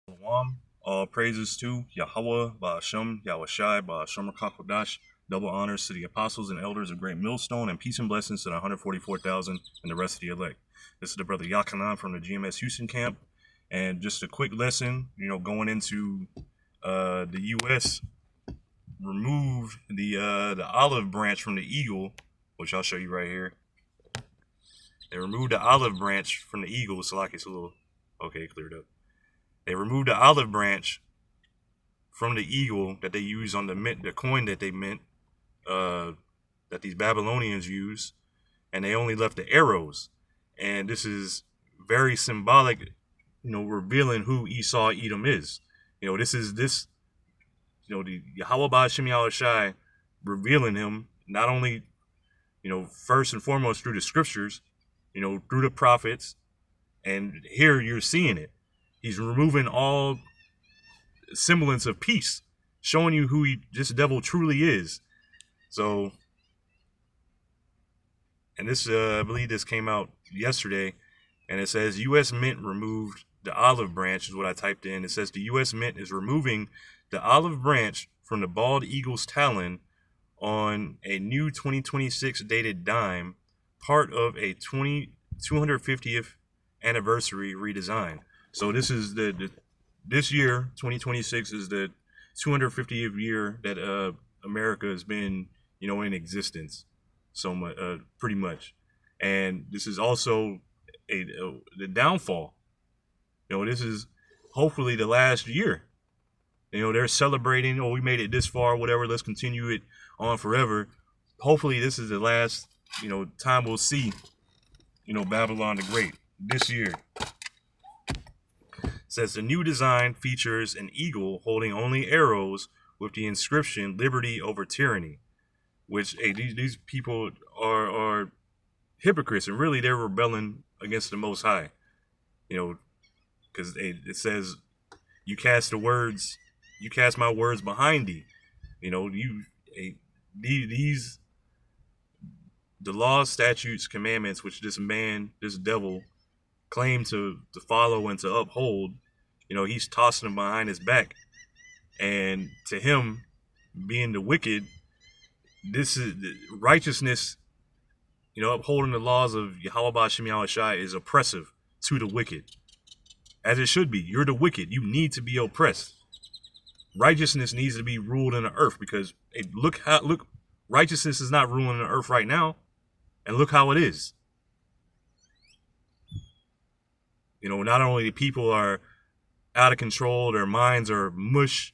Shalom. All praises to Yahweh, Ba'ashem, Yahushai, Ba'ashem Rakakodash. Double honors to the apostles and elders of Great Millstone, and peace and blessings to the 144,000 and the rest of the elect. This is the brother Yakanan from the GMS Houston camp. And just a quick lesson, going into the U.S. removed the olive branch from the eagle, which I'll show you right here. They removed the olive branch from the eagle, so like it's a little, okay, cleared up. They removed the olive branch from the eagle that they use on the mint, the coin that they mint, that these Babylonians use, and they only left the arrows. And this is very symbolic, revealing who Esau Edom is. The Yahweh Ba'ashem Yahushai revealing him not only, first and foremost through the scriptures, through the prophets, and here you're seeing it. He's removing all semblance of peace, showing you who this devil truly is. So, and this, I believe this came out yesterday, and it says U.S. Mint removed the olive branch, is what I typed in. It says the U.S. Mint is removing the olive branch from the bald eagle's talon on a new 2026 dated dime, part of a 250th anniversary redesign. So this is this year, 2026, is the 250th year that America has been, in existence, so much, pretty much. And this is also the downfall. This is hopefully the last year. They're celebrating, we made it this far, whatever, let's continue it on forever. Hopefully this is the last, time we'll see, Babylon the Great this year. Says the new design features an eagle holding only arrows with the inscription "Liberty over Tyranny," which these people are hypocrites, and really they're rebelling against the Most High. Because it says, "You cast my words behind thee." These the laws, statutes, commandments, which this devil, claimed to follow and to uphold. He's tossing them behind his back. And to him, being the wicked, this is righteousness, upholding the laws of Yahweh Ba'ashem Yahushai is oppressive to the wicked. As it should be. You're the wicked. You need to be oppressed. Righteousness needs to be ruled in the earth, because look, righteousness is not ruling the earth right now. And look how it is. Not only the people are out of control, their minds are mush,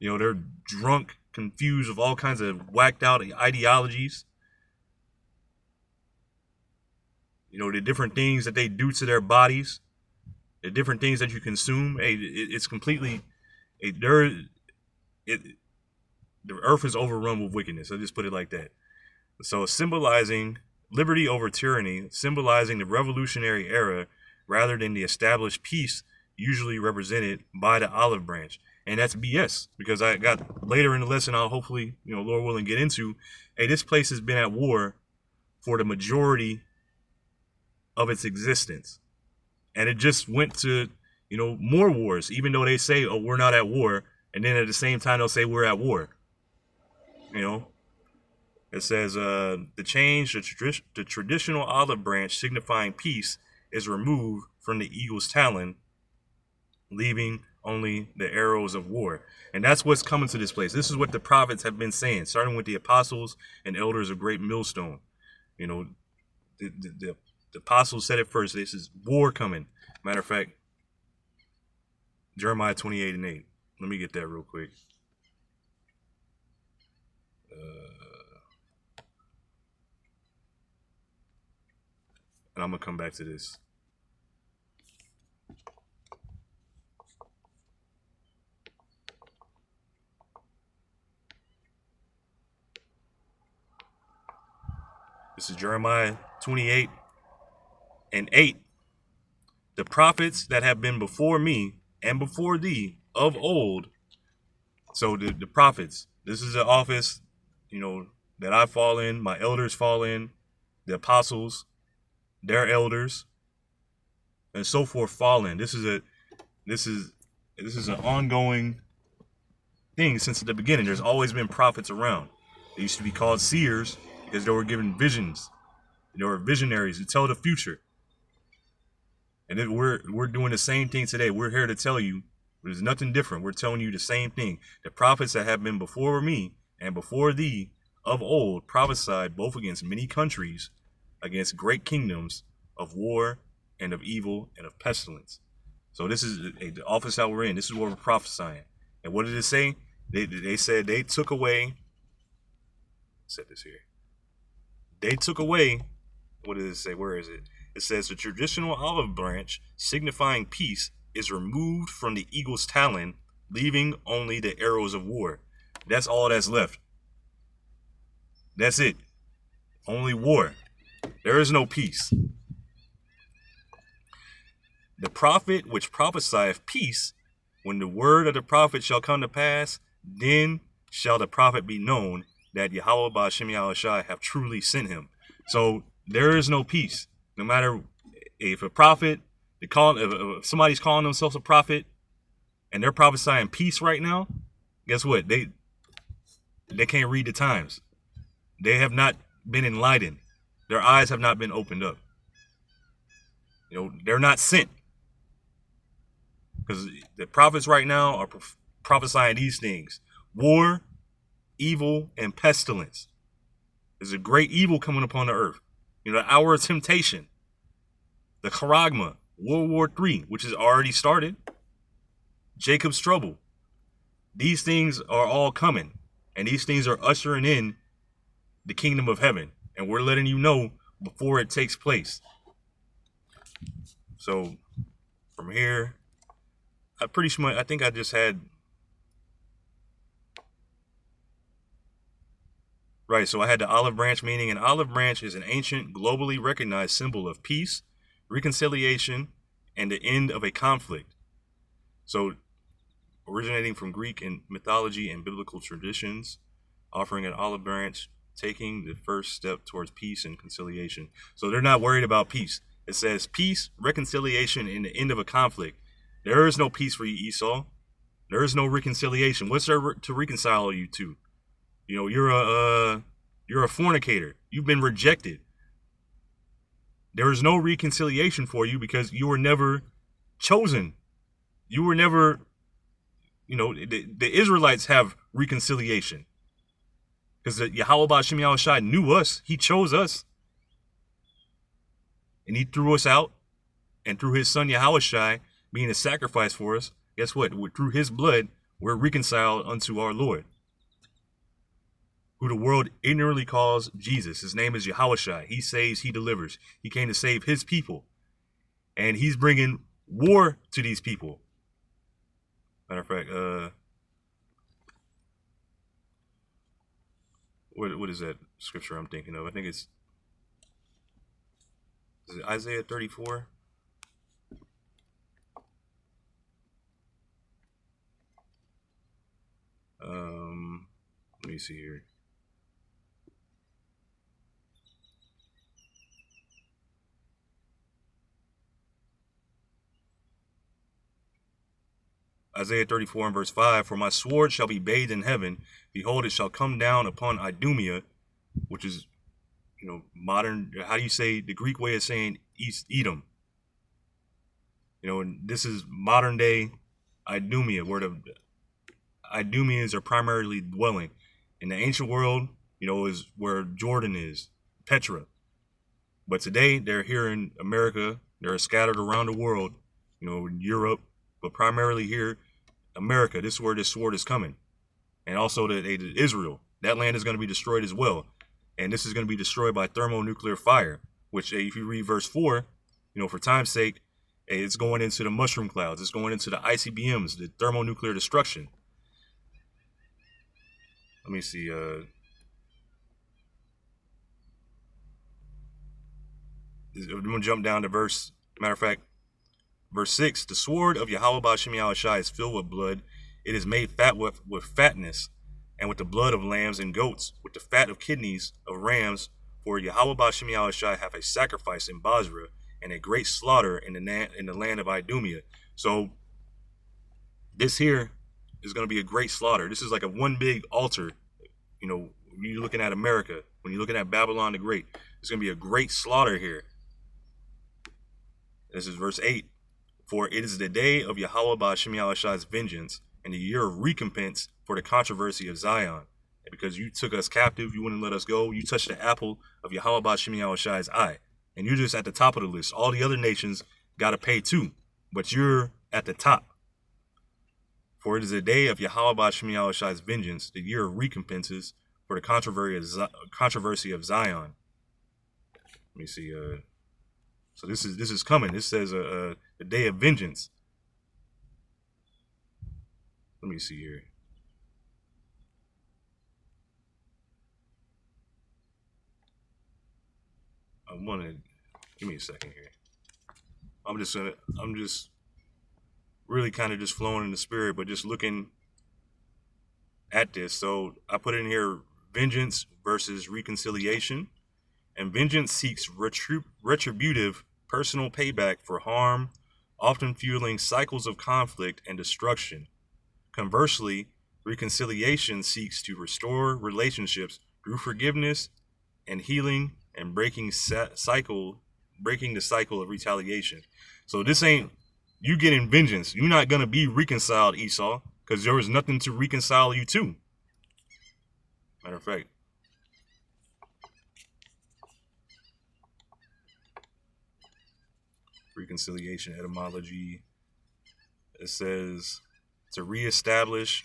they're drunk, confused with all kinds of whacked out ideologies. The different things that they do to their bodies, the different things that you consume, it's completely, the earth is overrun with wickedness. I just put it like that. So symbolizing liberty over tyranny, symbolizing the revolutionary era, rather than the established peace usually represented by the olive branch. And that's BS, because I got later in the lesson, I'll hopefully, Lord willing, get into, this place has been at war for the majority of its existence. And it just went to, more wars, even though they say, oh, we're not at war. And then at the same time, they'll say we're at war. It says the traditional olive branch signifying peace is removed from the eagle's talon, leaving only the arrows of war. And that's what's coming to this place. This is what the prophets have been saying, starting with the apostles and elders of Great Millstone. The apostles said it first. This is war coming. Matter of fact, Jeremiah 28:8. Let me get that real quick. And I'm going to come back to this. This is Jeremiah 28:8. The prophets that have been before me and before thee of old. So the prophets, this is the office, that I fall in, my elders fall in, the apostles, their elders, and so forth fall in. This is This is an ongoing thing since the beginning. There's always been prophets around. They used to be called seers because they were given visions. They were visionaries who tell the future. And then we're doing the same thing today. We're here to tell you there's nothing different. We're telling you the same thing. The prophets that have been before me and before thee of old prophesied both against many countries, against great kingdoms, of war and of evil and of pestilence. So this is the office that we're in. This is what we're prophesying. And what did it say? They said they took away. Set this here. They took away. What does it say? Where is it? It says the traditional olive branch signifying peace is removed from the eagle's talon, leaving only the arrows of war. That's all that's left. That's it. Only war. There is no peace. The prophet which prophesieth peace, when the word of the prophet shall come to pass, then shall the prophet be known that Yahweh Ba'Shem Yahushai have truly sent him. So there is no peace. No matter if a prophet, if somebody's calling themselves a prophet and they're prophesying peace right now, guess what? They can't read the times. They have not been enlightened. Their eyes have not been opened up. You know, they're not sent. Because the prophets right now are prophesying these things: war, evil, and pestilence. There's a great evil coming upon the earth. You know, the hour of temptation, the charagma, World War III, which has already started, Jacob's trouble. These things are all coming, and these things are ushering in the kingdom of heaven, and we're letting you know before it takes place. So from here, I think I just had. Right, so I had the olive branch, meaning an olive branch is an ancient, globally recognized symbol of peace, reconciliation, and the end of a conflict. So, originating from Greek and mythology and biblical traditions, offering an olive branch, taking the first step towards peace and conciliation. So they're not worried about peace. It says peace, reconciliation, and the end of a conflict. There is no peace for you, Esau. There is no reconciliation. What's there to reconcile you to? You know, you're a fornicator. You've been rejected. There is no reconciliation for you because you were never chosen. You were never, you know, the Israelites have reconciliation. Because Yahweh Ba'Shem Yahushai knew us. He chose us. And he threw us out. And through his son Yahushai being a sacrifice for us, guess what? Through his blood, we're reconciled unto our Lord, who the world ignorantly calls Jesus. His name is Yahushai. He saves, he delivers. He came to save his people. And he's bringing war to these people. Matter of fact, what is that scripture I'm thinking of? I think is it Isaiah 34? Let me see here. Isaiah 34 and verse 5, for my sword shall be bathed in heaven. Behold, it shall come down upon Idumea, which is, you know, modern, how do you say, the Greek way of saying East Edom. You know, and this is modern day Idumea, where the Idumeans are primarily dwelling. In the ancient world, you know, is where Jordan is, Petra. But today, they're here in America. They're scattered around the world, you know, in Europe, but primarily here, America. This is where this sword is coming. And also to Israel. That land is going to be destroyed as well. And this is going to be destroyed by thermonuclear fire, which if you read verse 4, you know, for time's sake, it's going into the mushroom clouds. It's going into the ICBMs, the thermonuclear destruction. Let me see. I'm going to jump down to verse, matter of fact, verse 6. The sword of Yahweh Ba'Shem Yahushai is filled with blood. It is made fat with fatness, and with the blood of lambs and goats, with the fat of kidneys of rams. For Yahweh Ba'Shem Yahushai hath a sacrifice in Basra, and a great slaughter in the land of Idumea. So This here is going to be a great slaughter. This is like a one big altar. You know, when you're looking at America, when you're looking at Babylon the Great, it's going to be a great slaughter here. This is verse 8. For it is the day of Yahweh Ba'ashem Yahushai's vengeance, and the year of recompense for the controversy of Zion. And because you took us captive, you wouldn't let us go. You touched the apple of Yahweh Ba'ashem Yahushai's eye. And you're just at the top of the list. All the other nations got to pay too. But you're at the top. For it is the day of Yahweh Ba'ashem Yahushai's vengeance, the year of recompenses for the controversy of Zion. Let me see. So this is coming. This says the day of vengeance. Let me see here. Give me a second here. I'm just really kind of just flowing in the spirit, but just looking at this. So I put in here vengeance versus reconciliation. And vengeance seeks retributive personal payback for harm, often fueling cycles of conflict and destruction. Conversely, reconciliation seeks to restore relationships through forgiveness and healing and breaking the cycle of retaliation. So this ain't you getting vengeance. You're not going to be reconciled, Esau, because there was nothing to reconcile you to. Matter of fact, reconciliation etymology, it says to reestablish.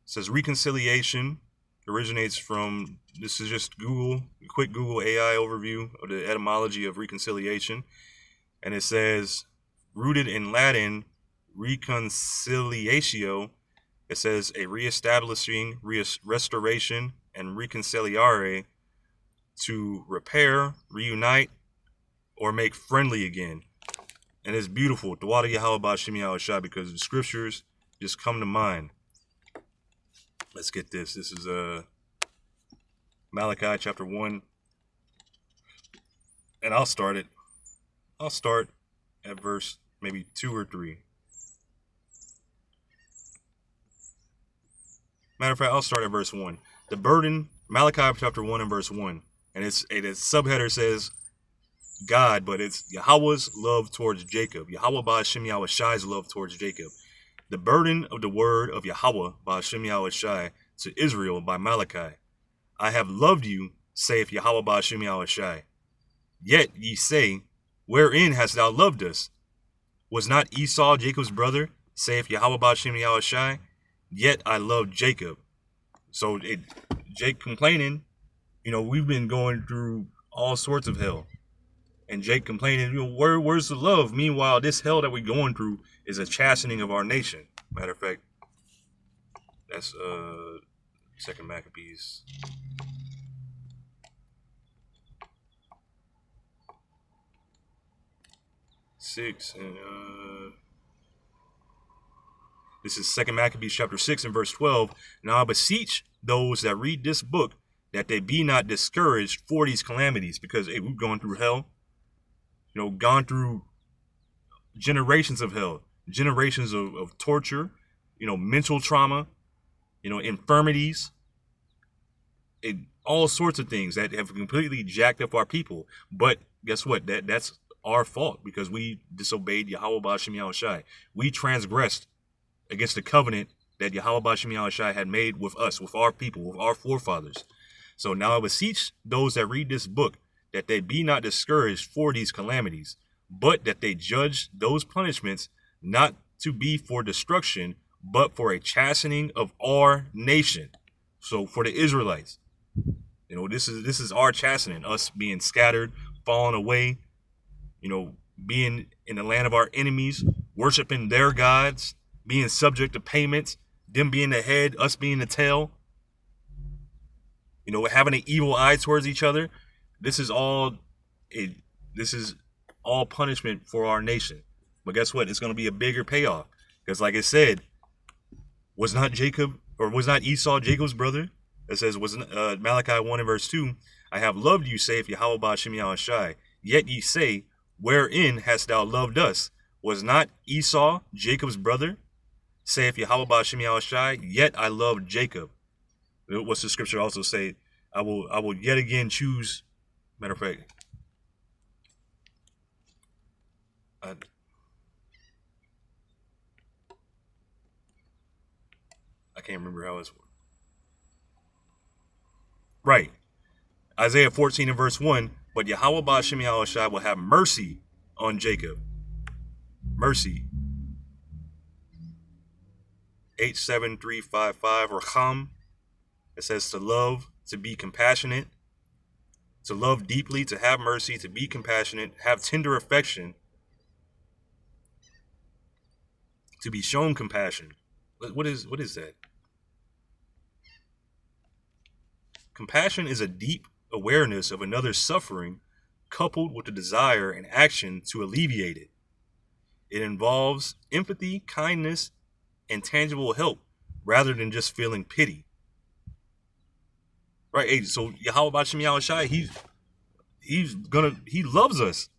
It says reconciliation originates from, this is just Google, a quick Google AI overview of the etymology of reconciliation. And it says, rooted in Latin, reconciliatio, it says a reestablishing, restoration, and reconciliare, to repair, reunite, or make friendly again. And it's beautiful. Dawada Yahweh Ba'ashem Yahushai, because the scriptures just come to mind. Let's get this. This is Malachi chapter 1. And I'll start at verse maybe 2 or 3. Matter of fact, I'll start at verse 1. The burden, Malachi chapter 1 and verse 1. And its subheader says God, but it's Yahweh's love towards Jacob. Yahweh Ba'ashem Yahushai's love towards Jacob. The burden of the word of Yahweh Ba'ashem Yahushai to Israel by Malachi. I have loved you, saith Yahweh Ba'ashem Yahushai. Yet ye say, wherein hast thou loved us? Was not Esau Jacob's brother, saith Yahweh Ba'ashem Yahushai? Yet I loved Jacob. So Jake complaining, we've been going through all sorts of hell. And Jake complaining, where's the love? Meanwhile, this hell that we're going through is a chastening of our nation. Matter of fact, that's 2 Maccabees. This is 2 Maccabees chapter 6 and verse 12. Now I beseech those that read this book that they be not discouraged for these calamities, because we've gone through hell, gone through generations of hell, generations of torture, mental trauma, infirmities, and all sorts of things that have completely jacked up our people. But guess what? That's our fault, because we disobeyed Yahweh Ba'ashem Yahushai. We transgressed against the covenant that Yahweh Ba'ashem Yahushai had made with us, with our people, with our forefathers. So now I beseech those that read this book that they be not discouraged for these calamities, but that they judge those punishments not to be for destruction, but for a chastening of our nation. So for the Israelites, this is our chastening, us being scattered, falling away, being in the land of our enemies, worshiping their gods, being subject to payments, them being the head, us being the tail, having an evil eye towards each other. This is all punishment for our nation. But guess what? It's going to be a bigger payoff, because like I said, was not Esau Jacob's brother? It says, Malachi 1 and verse 2, I have loved you, saith Yahweh Ba'ashem Yahushai. Yet ye say, wherein hast thou loved us? Was not Esau Jacob's brother? Saith Yahweh Ba'Shem Yahushai, yet I love Jacob. What's the scripture also say? I will yet again choose. Matter of fact, I can't remember how it's right. Isaiah 14 and verse 1. But Yahweh Ba'Shem Yahushai will have mercy on Jacob. Mercy. 87355 Racham. It says to love, to be compassionate, to love deeply, to have mercy, to be compassionate, have tender affection, to be shown compassion. What is that? Compassion is a deep awareness of another's suffering coupled with the desire and action to alleviate it. It involves empathy, kindness, and tangible help rather than just feeling pity. Right? So Yahweh Ba'Shem Yahushai, he loves us.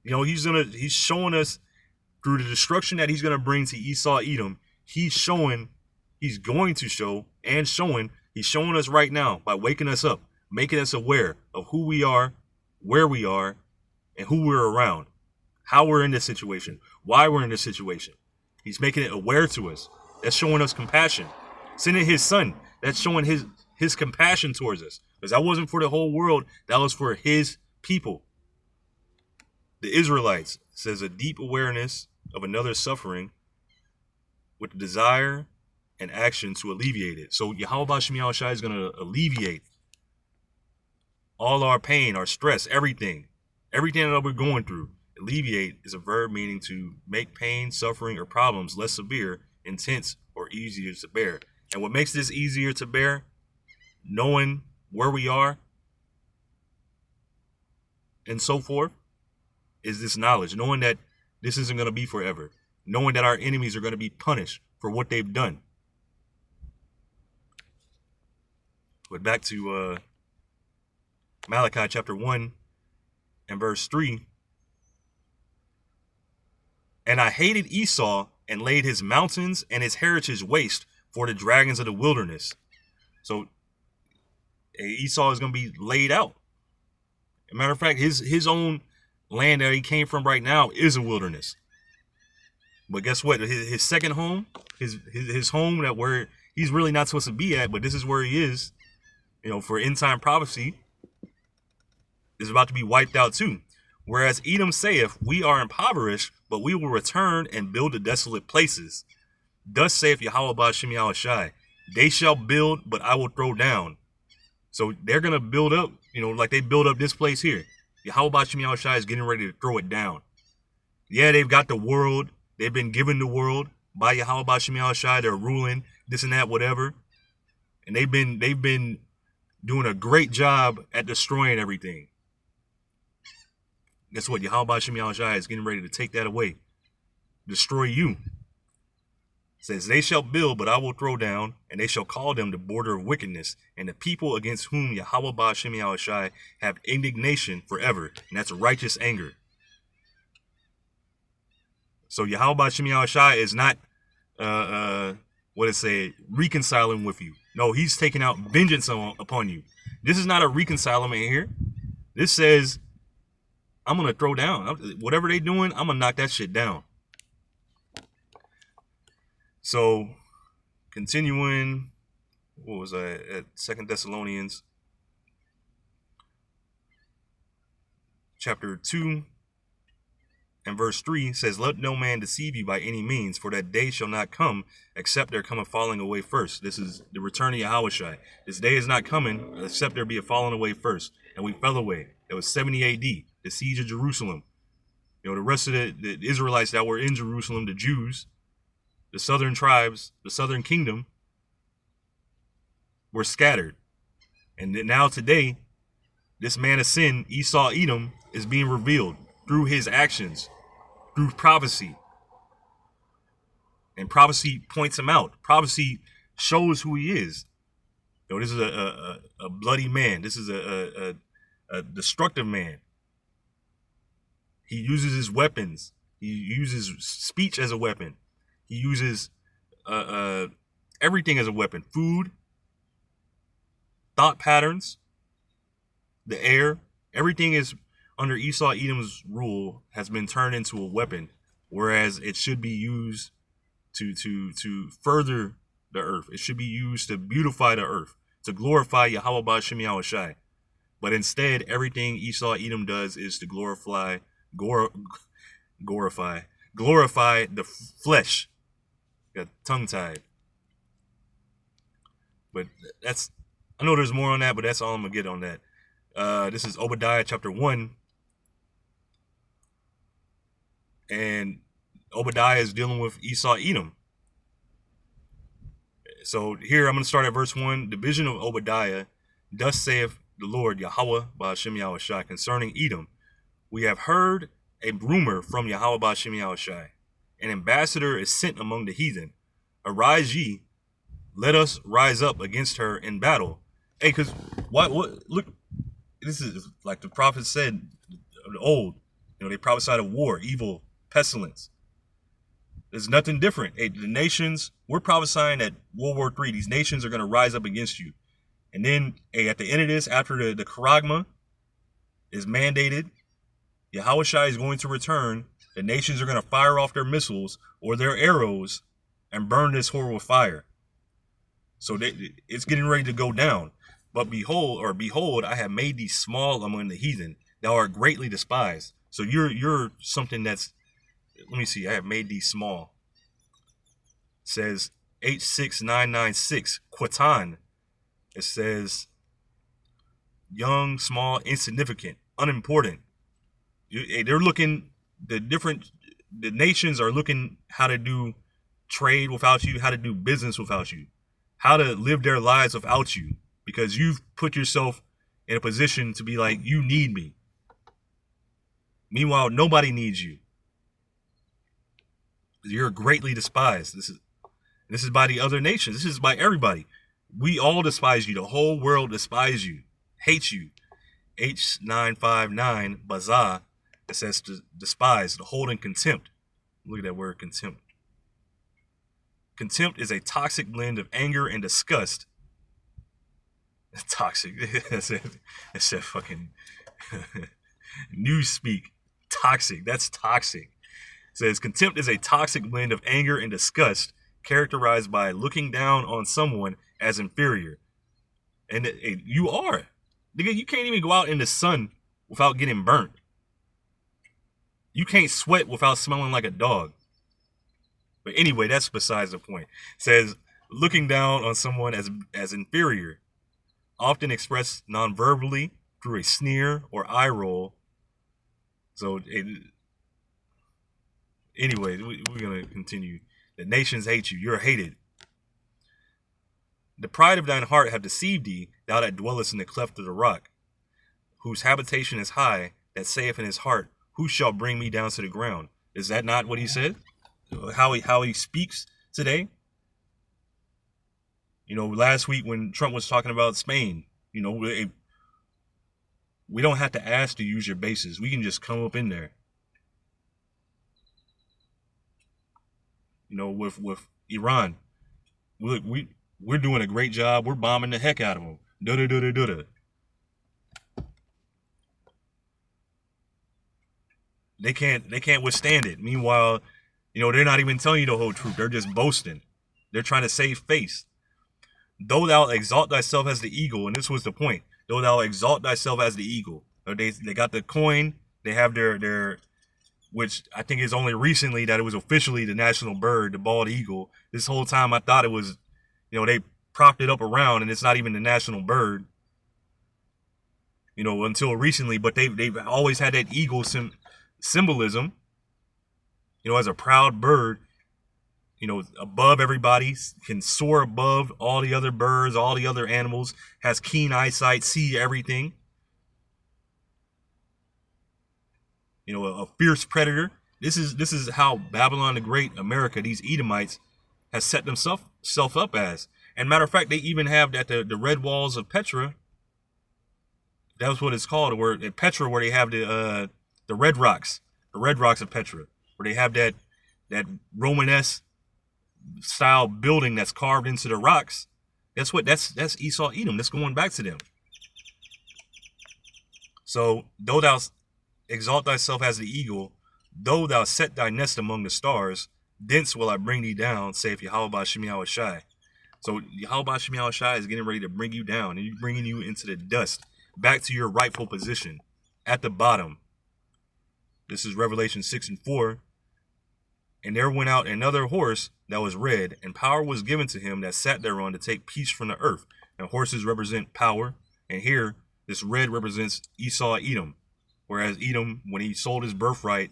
You know, he's showing us through the destruction that he's gonna bring to Esau, Edom. He's showing us right now by waking us up, making us aware of who we are, where we are, and who we're around, how we're in this situation, why we're in this situation. He's making it aware to us. That's showing us compassion. Sending his son, that's showing his compassion towards us. Because that wasn't for the whole world, that was for his people. The Israelites, says a deep awareness of another's suffering with the desire and action to alleviate it. So Yahweh Ba'Shem Yahushai is going to alleviate all our pain, our stress, everything that we're going through. Alleviate is a verb meaning to make pain, suffering, or problems less severe, intense, or easier to bear. And what makes this easier to bear, knowing where we are and so forth, is this knowledge, knowing that this isn't going to be forever, knowing that our enemies are going to be punished for what they've done. But back to Malachi chapter 1 and verse 3. And I hated Esau and laid his mountains and his heritage waste for the dragons of the wilderness. So Esau is going to be laid out. As a matter of fact, his own land that he came from right now is a wilderness. But guess what? His second home, his home that where he's really not supposed to be at, but this is where he is, you know, for end time prophecy, is about to be wiped out too. Whereas Edom saith, we are impoverished, but we will return and build the desolate places. Thus saith Yahweh Ba'Shem Yahushai, they shall build, but I will throw down. So they're going to build up, you know, like they build up this place here. Yahweh Ba'Shem Yahushai is getting ready to throw it down. Yeah, they've got the world. They've been given the world by Yahweh Ba'Shem Yahushai. They're ruling this and that, whatever. And they've been doing a great job at destroying everything. Guess what? Yahweh Ba'Shem Yahushai is getting ready to take that away. Destroy you. It says, they shall build, but I will throw down, and they shall call them the border of wickedness, and the people against whom Yahweh Ba'Shem Yahushai have indignation forever. And that's righteous anger. So Yahweh Ba'Shem Yahushai is not, reconciling with you. No, he's taking out vengeance upon you. This is not a reconcilement here. This says, I'm going to throw down. Whatever they doing, I'm going to knock that shit down. So, continuing, what was I at 2 Thessalonians chapter 2 and verse 3 says, let no man deceive you by any means, for that day shall not come except there come a falling away first. This is the return of Yahushua. This day is not coming except there be a falling away first. And we fell away. It was 70 AD, the siege of Jerusalem. You know, the rest of the Israelites that were in Jerusalem, the Jews, the southern tribes, the southern kingdom, were scattered. And now today, this man of sin, Esau Edom, is being revealed through his actions, through prophecy. And prophecy points him out. Prophecy shows who he is. You know, this is a bloody man. This is a destructive man. He uses his weapons He uses speech as a weapon. He uses everything as a weapon. Food, thought patterns, the air, everything is under Esau Edom's rule has been turned into a weapon, whereas it should be used to further the earth. It should be used to beautify the earth, to glorify Yahweh Ba'Shem Yahushai. But instead, everything Esau Edom does is to glorify the flesh. Got tongue tied. But that's, I know there's more on that, but that's all I'm gonna get on that. This is Obadiah chapter 1. And Obadiah is dealing with Esau Edom. So here I'm going to start at verse 1. The vision of Obadiah. Thus saith the Lord Yahweh Ba'Shem Yahushai concerning Edom. We have heard a rumor from Yahweh Ba'Shem Yahushai. An ambassador is sent among the heathen. Arise ye, let us rise up against her in battle. Hey, because what look, this is like the prophet said of old. You know, they prophesied of war, evil, pestilence. There's nothing different. Hey, the nations, we're prophesying that World War III, these nations are going to rise up against you. And then, hey, at the end of this, after the Charagma is mandated, Yahushua is going to return. The nations are going to fire off their missiles or their arrows and burn this whore with fire. So it's getting ready to go down. But behold, I have made thee small among the heathen. Thou art greatly despised. So you're something that's, let me see, I have made thee small. It says H6996, Quatan. It says young, small, insignificant, unimportant. They're looking, the nations are looking how to do trade without you, how to do business without you, how to live their lives without you, because you've put yourself in a position to be like, you need me. Meanwhile, nobody needs you. You're greatly despised. This is by the other nations. This is by everybody. We all despise you. The whole world despises you, hates you. H959 Bazah, it says to despise, to hold in contempt. Look at that word, contempt. Contempt is a toxic blend of anger and disgust. Toxic. That's that fucking newspeak. Toxic. That's toxic. It says contempt is a toxic blend of anger and disgust characterized by looking down on someone as inferior. And you are. Nigga, you can't even go out in the sun without getting burnt. You can't sweat without smelling like a dog. But anyway, that's besides the point. It says looking down on someone as inferior, often expressed non-verbally through a sneer or eye roll. So anyway, we're going to continue. The nations hate you. You're hated. The pride of thine heart have deceived thee, thou that dwellest in the cleft of the rock, whose habitation is high, that saith in his heart, who shall bring me down to the ground? Is that not what he said? How he speaks today? You know, last week when Trump was talking about Spain, you know, we don't have to ask to use your bases. We can just come up in there. You know, with Iran, look, we're doing a great job. We're bombing the heck out of them. Da-da-da-da-da-da. They can't withstand it. Meanwhile, you know, they're not even telling you the whole truth. They're just boasting. They're trying to save face. Though thou exalt thyself as the eagle, and this was the point. Though thou exalt thyself as the eagle. They got the coin. They have their which I think is only recently that it was officially the national bird, the bald eagle. This whole time I thought it was, you know, they propped it up around and it's not even the national bird. You know, until recently, but they've always had that eagle symbolism, you know, as a proud bird, you know, above everybody, can soar above all the other birds, all the other animals, has keen eyesight, see everything. You know, a fierce predator. This is how Babylon the Great, America, these Edomites, has set themselves up as. And matter of fact, they even have that the red walls of Petra. That was what it's called. Where at Petra, where they have the red rocks of Petra. where they have that Romanesque style building that's carved into the rocks. That's Esau Edom. That's going back to them. So though thou exalt thyself as the eagle, though thou set thy nest among the stars, thence will I bring thee down, saith Yahweh Ba'ashem Yahushai. So Yahweh Ba'ashem Yahushai is getting ready to bring you down, and he's bringing you into the dust, back to your rightful position, at the bottom. This is Revelation 6:4. And there went out another horse that was red, and power was given to him that sat thereon to take peace from the earth. And horses represent power, and here this red represents Esau Edom. Whereas Edom, when he sold his birthright,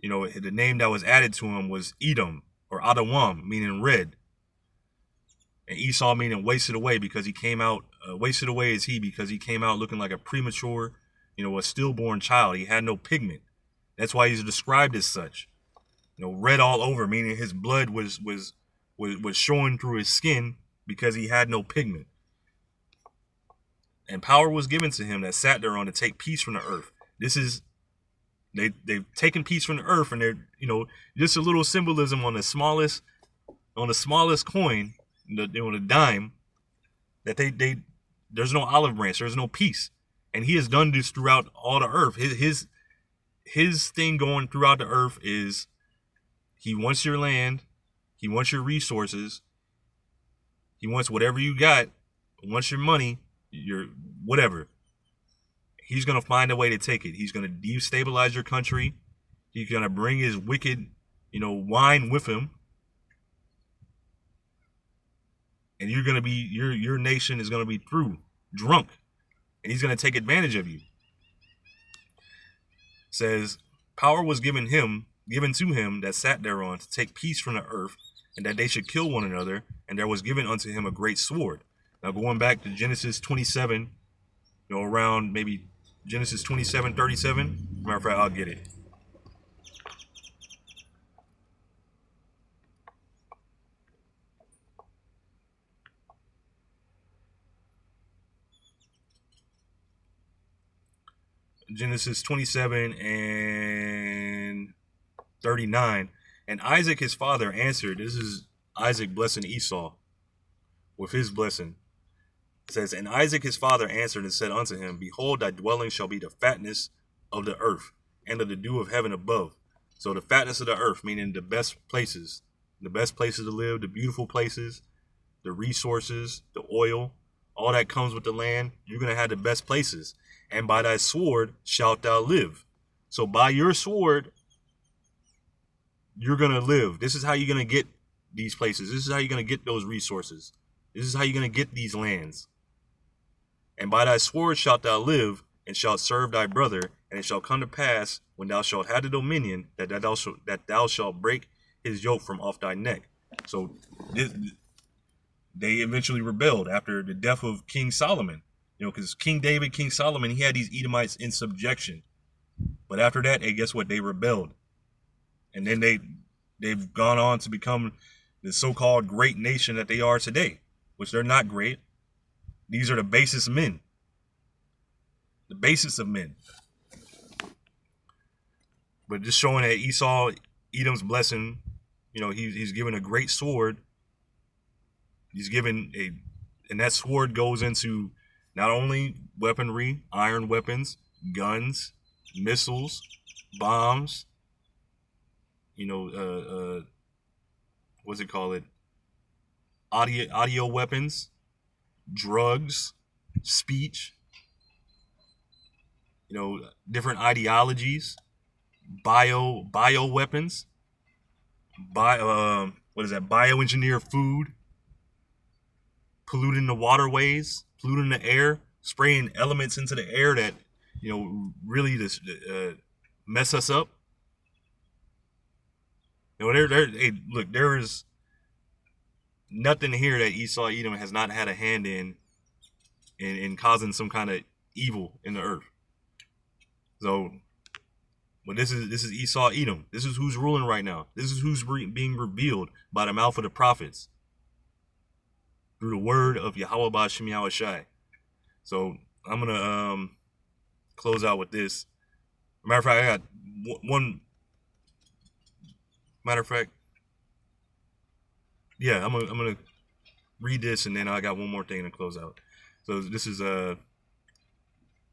the name that was added to him was Edom, or Adawam, meaning red. And Esau meaning wasted away, because he came out, wasted away is he, because he came out looking like a premature, a stillborn child. He had no pigment. That's why he's described as such. Red all over, meaning his blood was showing through his skin because he had no pigment. And power was given to him that sat thereon to take peace from the earth. This is, they've taken peace from the earth, and they're, just a little symbolism on the smallest coin, the dime, that there's no olive branch, there's no peace. And he has done this throughout all the earth. His thing going throughout the earth is, he wants your land, he wants your resources, he wants whatever you got, he wants your money, your whatever. He's going to find a way to take it. He's going to destabilize your country. He's going to bring his wicked, wine with him. And you're going to be, your nation is going to be drunk. And he's going to take advantage of you. It says, power was given to him that sat thereon to take peace from the earth, and that they should kill one another, and there was given unto him a great sword. Now going back to Genesis 27, around maybe Genesis 27:37. Matter of fact, I'll get it. Genesis 27:39. And Isaac his father answered, this is Isaac blessing Esau with his blessing. It says, and Isaac his father answered and said unto him, behold, thy dwelling shall be the fatness of the earth, and of the dew of heaven above. So the fatness of the earth, meaning the best places to live, the beautiful places, the resources, the oil, all that comes with the land. You're going to have the best places. And by thy sword shalt thou live. So by your sword, you're going to live. This is how you're going to get these places. This is how you're going to get those resources. This is how you're going to get these lands. And by thy sword shalt thou live, and shalt serve thy brother. And it shall come to pass, when thou shalt have the dominion, that thou shalt break his yoke from off thy neck. So they eventually rebelled after the death of King Solomon. Because King David, King Solomon, he had these Edomites in subjection. But after that, guess what? They rebelled. And then they've gone on to become the so-called great nation that they are today, which they're not great. These are the basest men. The basest of men. But just showing that Esau, Edom's blessing, he's given a great sword. He's given and that sword goes into not only weaponry, iron weapons, guns, missiles, bombs, what's it called? Audio weapons, drugs, speech, different ideologies, bio weapons, bioengineered food, polluting the waterways, polluting the air, spraying elements into the air that, really just mess us up. There is nothing here that Esau Edom has not had a hand in causing some kind of evil in the earth. So, but this is Esau Edom. This is who's ruling right now. This is who's being revealed by the mouth of the prophets through the word of Yahweh Ba'ashem Yahushai. So I'm gonna close out with this. Matter of fact, I got Matter of fact, yeah, I'm gonna read this and then I got one more thing to close out. So this is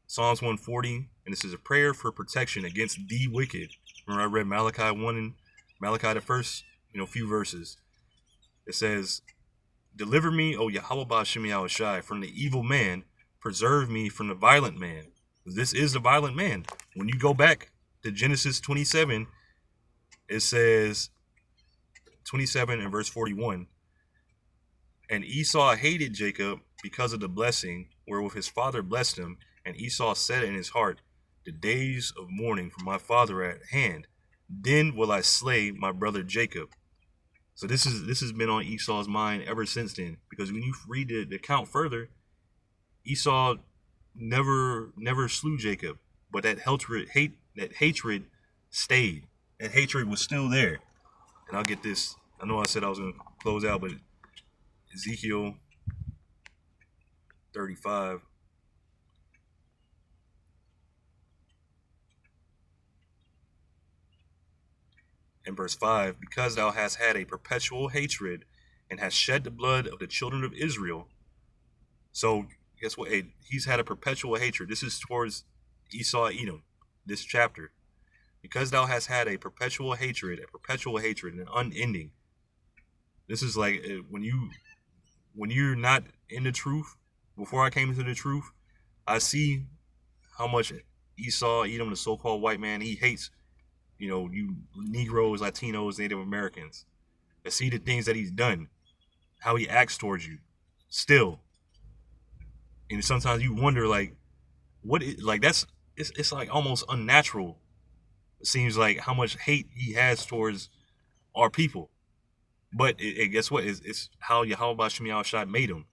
Psalms 140, and this is a prayer for protection against the wicked. Remember, I read Malachi 1 and Malachi the first, few verses. It says, "Deliver me, O Yahweh Ba'Shem Yahushai, from the evil man. Preserve me from the violent man." This is the violent man. When you go back to Genesis 27, it says 27 and verse 41. "And Esau hated Jacob because of the blessing wherewith his father blessed him. And Esau said in his heart, the days of mourning for my father are at hand. Then will I slay my brother Jacob." So this has been on Esau's mind ever since then. Because when you read the account further, Esau never slew Jacob, but that hatred stayed. That hatred was still there. And I'll get this. I know I said I was going to close out, but Ezekiel 35. In verse 5, "Because thou hast had a perpetual hatred and hast shed the blood of the children of Israel." So guess what? He's had a perpetual hatred. This is towards Esau, Edom, this chapter. "Because thou hast had a perpetual hatred, and unending." This is like when you're not in the truth. Before I came into the truth, I see how much Esau, Edom, the so-called white man, he hates, you Negroes, Latinos, Native Americans. I see the things that he's done, how he acts towards you, still. And sometimes you wonder, like, it's like almost unnatural. It seems like how much hate he has towards our people. But guess what? It's how Yahweh Ba'Shem Yahushai made him.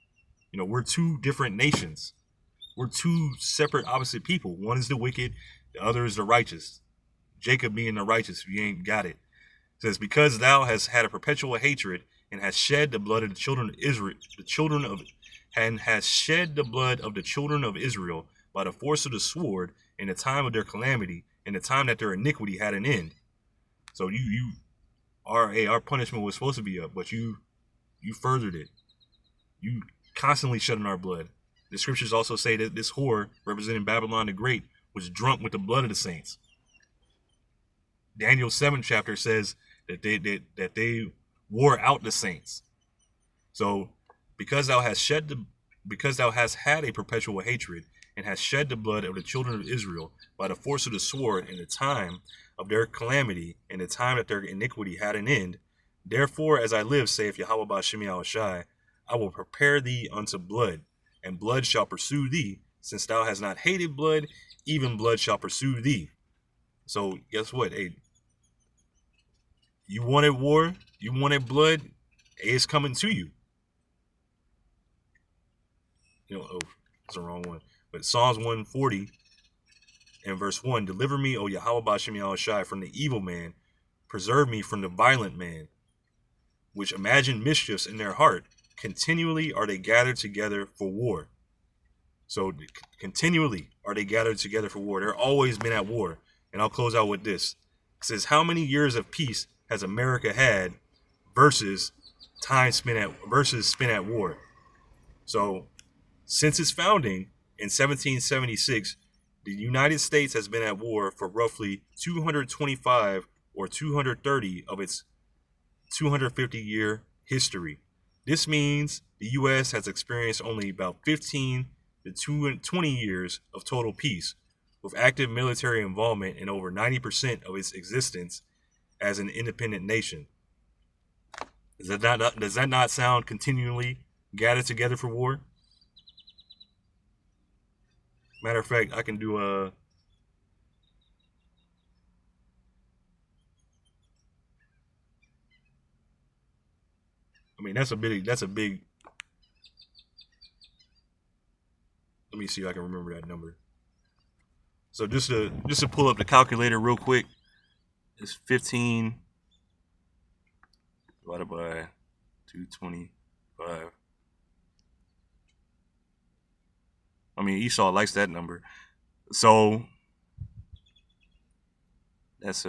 We're two different nations. We're two separate, opposite people. One is the wicked, the other is the righteous. Jacob being the righteous, if you ain't got it. It says, "Because thou hast had a perpetual hatred and hast shed the blood of the children of Israel, and has shed the blood of the children of Israel by the force of the sword in the time of their calamity, in the time that their iniquity had an end." So our punishment was supposed to be up, but you furthered it. You constantly shedding our blood. The scriptures also say that this whore, representing Babylon the Great, was drunk with the blood of the saints. Daniel 7 chapter says that they wore out the saints. So because thou hast had a perpetual hatred and hast shed the blood of the children of Israel by the force of the sword in the time of their calamity, in the time that their iniquity had an end, therefore as I live, saith Yahweh Ba'Shem Yahushai, I will prepare thee unto blood, and blood shall pursue thee, since thou hast not hated blood, even blood shall pursue thee. So guess what? Hey, you wanted war, you wanted blood, it's coming to you. That's the wrong one. But Psalms 140 and verse 1, "Deliver me, O Yahweh Ba'Shem Yahushai, from the evil man, preserve me from the violent man, which imagine mischiefs in their heart. Continually are they gathered together for war." So continually are they gathered together for war. They're always been at war. And I'll close out with this. It says, "How many years of peace has America had versus spent at war?" So since its founding in 1776, the United States has been at war for roughly 225 or 230 of its 250-year history. This means the U.S. has experienced only about 15 to 20 years of total peace, with active military involvement in over 90% of its existence as an independent nation. Does that not sound continually gathered together for war? Matter of fact, I can do that's a big. Let me see if I can remember that number. So just to pull up the calculator real quick, it's 15 divided by 225. Esau likes that number. So that's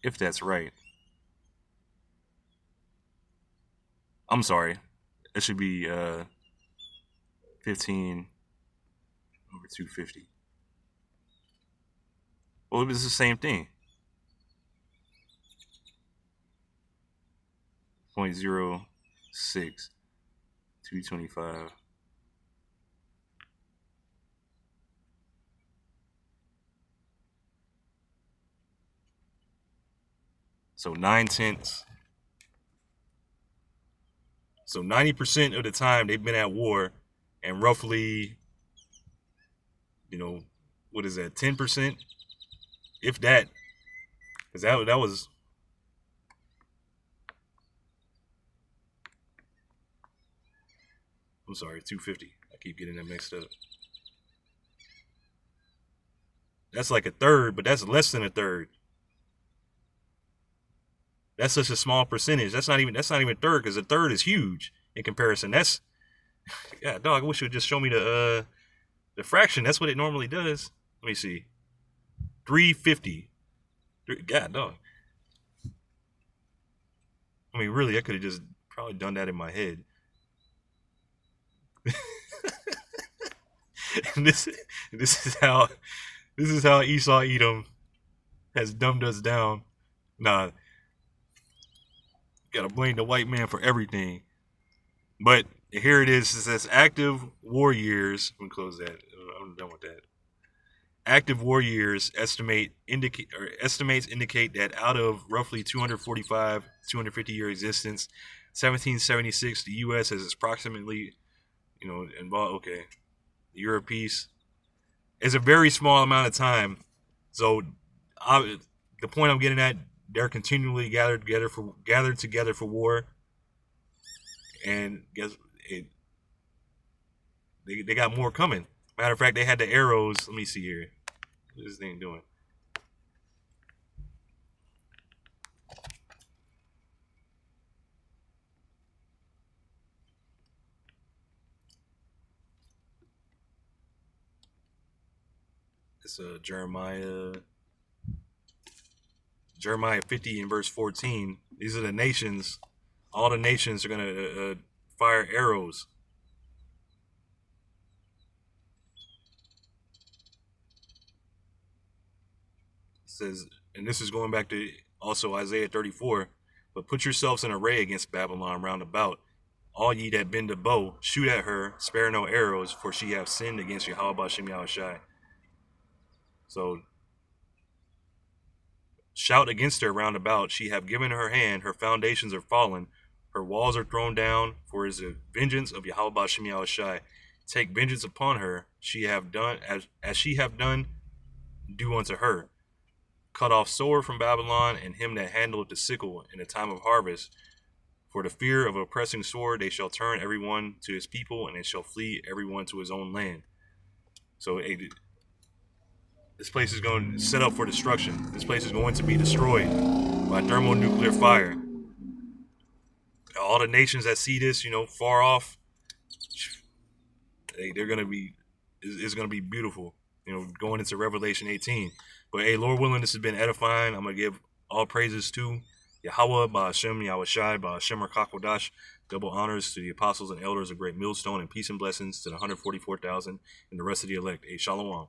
if that's right. I'm sorry. It should be 15 over 250. Well, it was the same thing. 0.06 225. So 9/10. So 90% of the time they've been at war, and roughly, what is that? 10%, if that, because that was. I'm sorry, 250. I keep getting that mixed up. That's like a third, but that's less than a third. That's such a small percentage. That's not even a third, because a third is huge in comparison. That's, yeah, dog. I wish you would just show me the fraction. That's what it normally does. Let me see. 350. God, dog. I mean, really, I could have just probably done that in my head. And this is how Esau Edom has dumbed us down. Nah, gotta blame the white man for everything. But here it is. It says active war years. Let me close that. I'm done with that. Active war years estimates indicate that out of roughly 250 year existence, 1776, the U.S. has approximately, involved. Okay, the Euro peace is a very small amount of time. So, the point I'm getting at, they're continually gathered together for war, and guess it, they got more coming. Matter of fact, they had the arrows. Let me see here. What is this thing doing? It's Jeremiah 50 and verse 14. These are the nations. All the nations are going to fire arrows. It says, and this is going back to also Isaiah 34, but put yourselves in array against Babylon round about. All ye that bend a bow, shoot at her, spare no arrows, for she hath sinned against Yahweh Bashem Yahushai. So shout against her round about. She have given her hand, her foundations are fallen, her walls are thrown down, for it is the vengeance of Yahweh Bashem Yahushai. Take vengeance upon her, she have done as she have done, do unto her. Cut off sword from Babylon, and him that handleth the sickle in the time of harvest. For the fear of oppressing sword, they shall turn everyone to his people, and they shall flee everyone to his own land. So this place is going to set up for destruction. This place is going to be destroyed by thermonuclear fire. All the nations that see this, far off, they're going to be, it's going to be beautiful, going into Revelation 18. But hey, Lord willing, this has been edifying. I'm going to give all praises to Yahweh, Ba'ashem, Yahushai, Ba'ashem, Rakakodash. Double honors to the apostles and elders of Great Millstone, and peace and blessings to the 144,000 and the rest of the elect. Shalom.